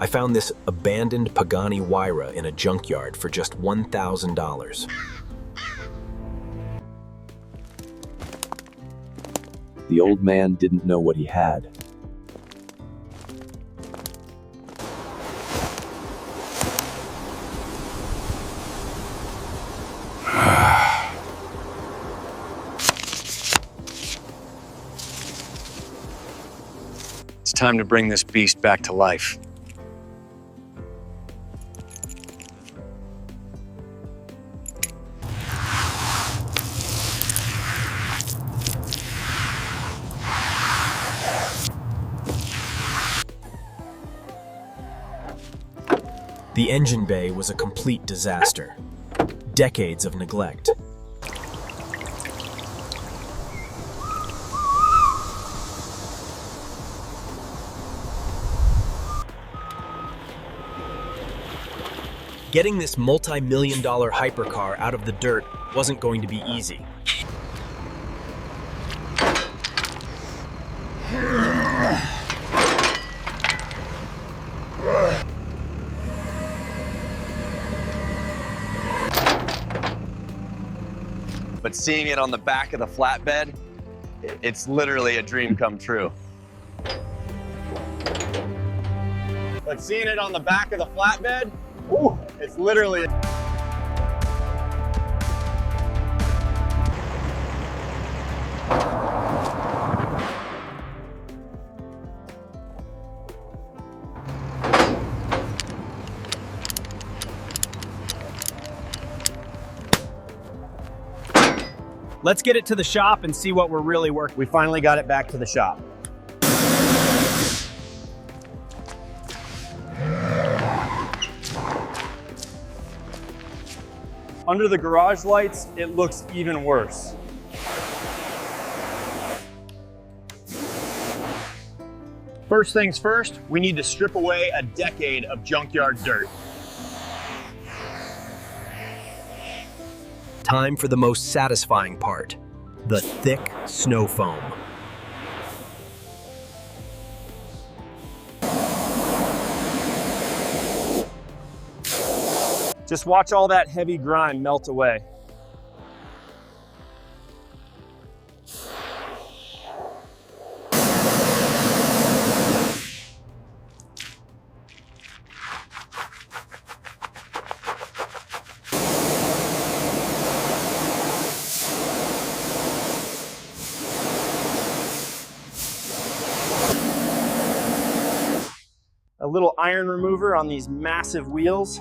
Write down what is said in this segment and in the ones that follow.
I found this abandoned Pagani Huayra in a junkyard for just $1,000. The old man didn't know what he had. It's time to bring this beast back to life. The engine bay was a complete disaster. Decades of neglect. Getting this multi-million-dollar hypercar out of the dirt wasn't going to be easy. But seeing it on the back of the flatbed, it's literally a dream come true. But seeing it on the back of the flatbed, ooh, it's literally... Let's get it to the shop and see what we're really working. We finally got it back to the shop. Under the garage lights, it looks even worse. First things first, we need to strip away a decade of junkyard dirt. Time for the most satisfying part, the thick snow foam. Just watch all that heavy grime melt away. A little iron remover on these massive wheels.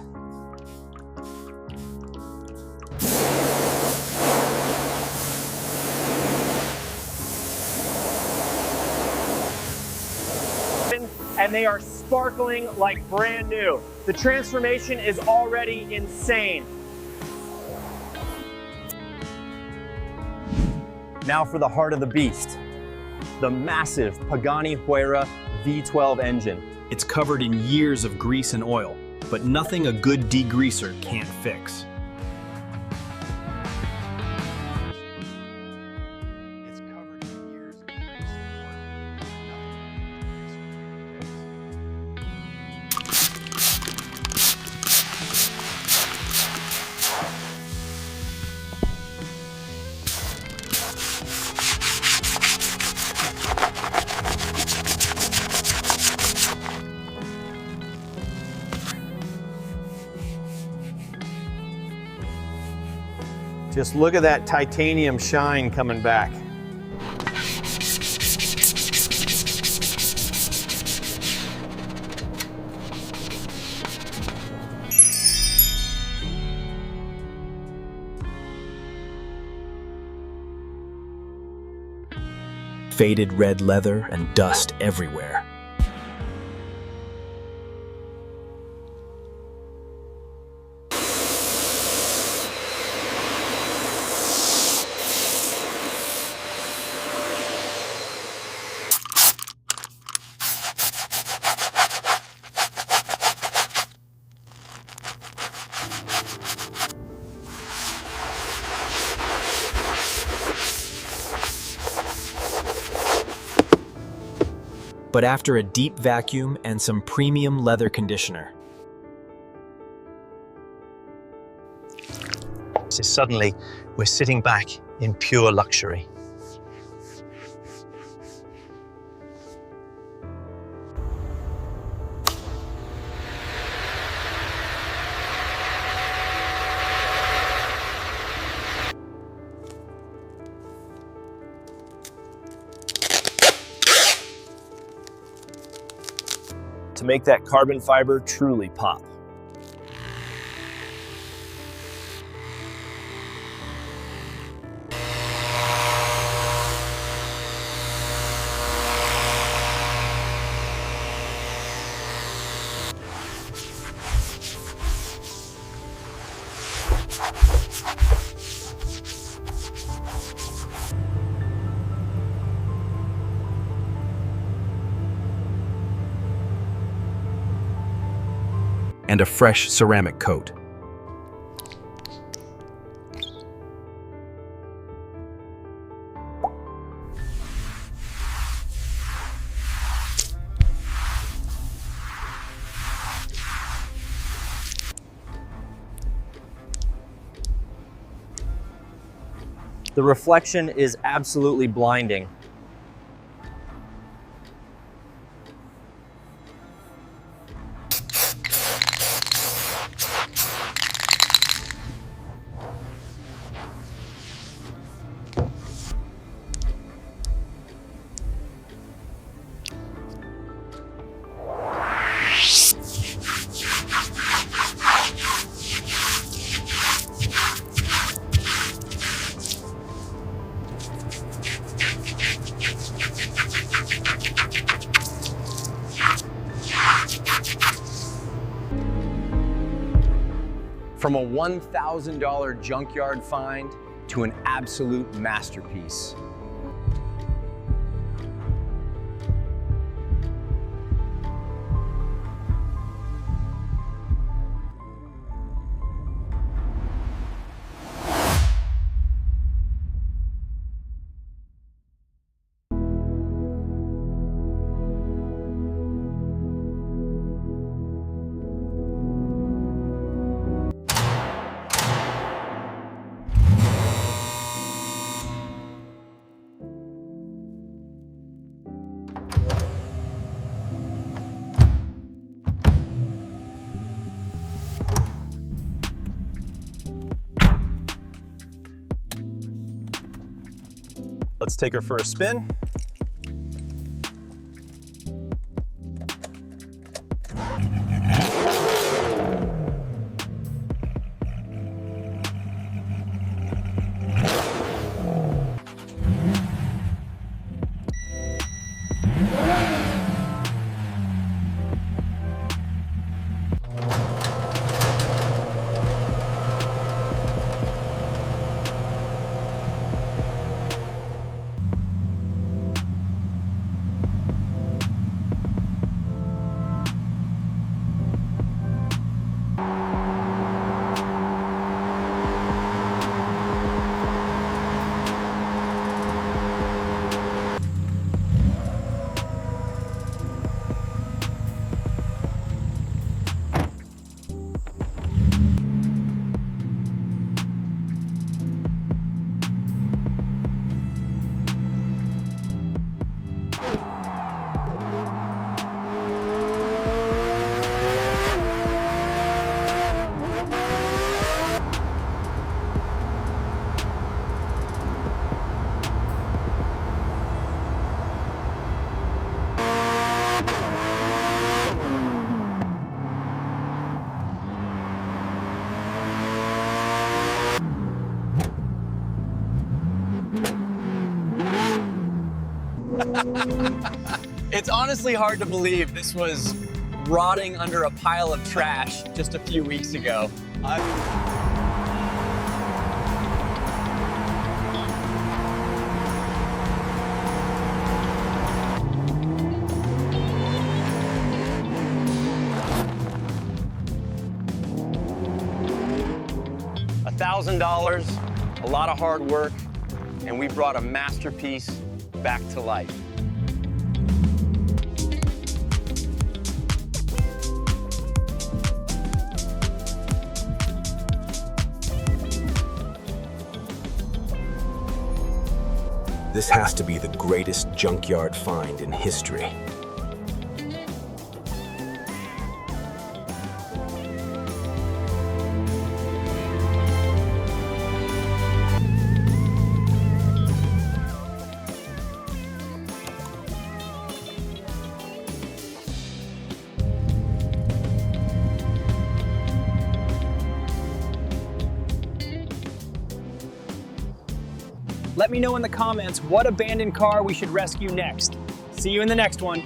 And they are sparkling like brand new. The transformation is already insane. Now for the heart of the beast, the massive Pagani Huayra V12 engine. It's covered in years of grease and oil, but nothing a good degreaser can't fix. It's covered in years of grease and Just look at that titanium shine coming back. Faded red leather and dust everywhere. but after a deep vacuum and some premium leather conditioner. So suddenly, we're sitting back in pure luxury. To make that carbon fiber truly pop. And a fresh ceramic coat. The reflection is absolutely blinding. From a $1,000 junkyard find to an absolute masterpiece. Let's take her for a spin. It's honestly hard to believe this was rotting under a pile of trash just a few weeks ago. $1,000, a lot of hard work, and we brought a masterpiece back to life. This has to be the greatest junkyard find in history. Let me know in the comments what abandoned car we should rescue next. See you in the next one.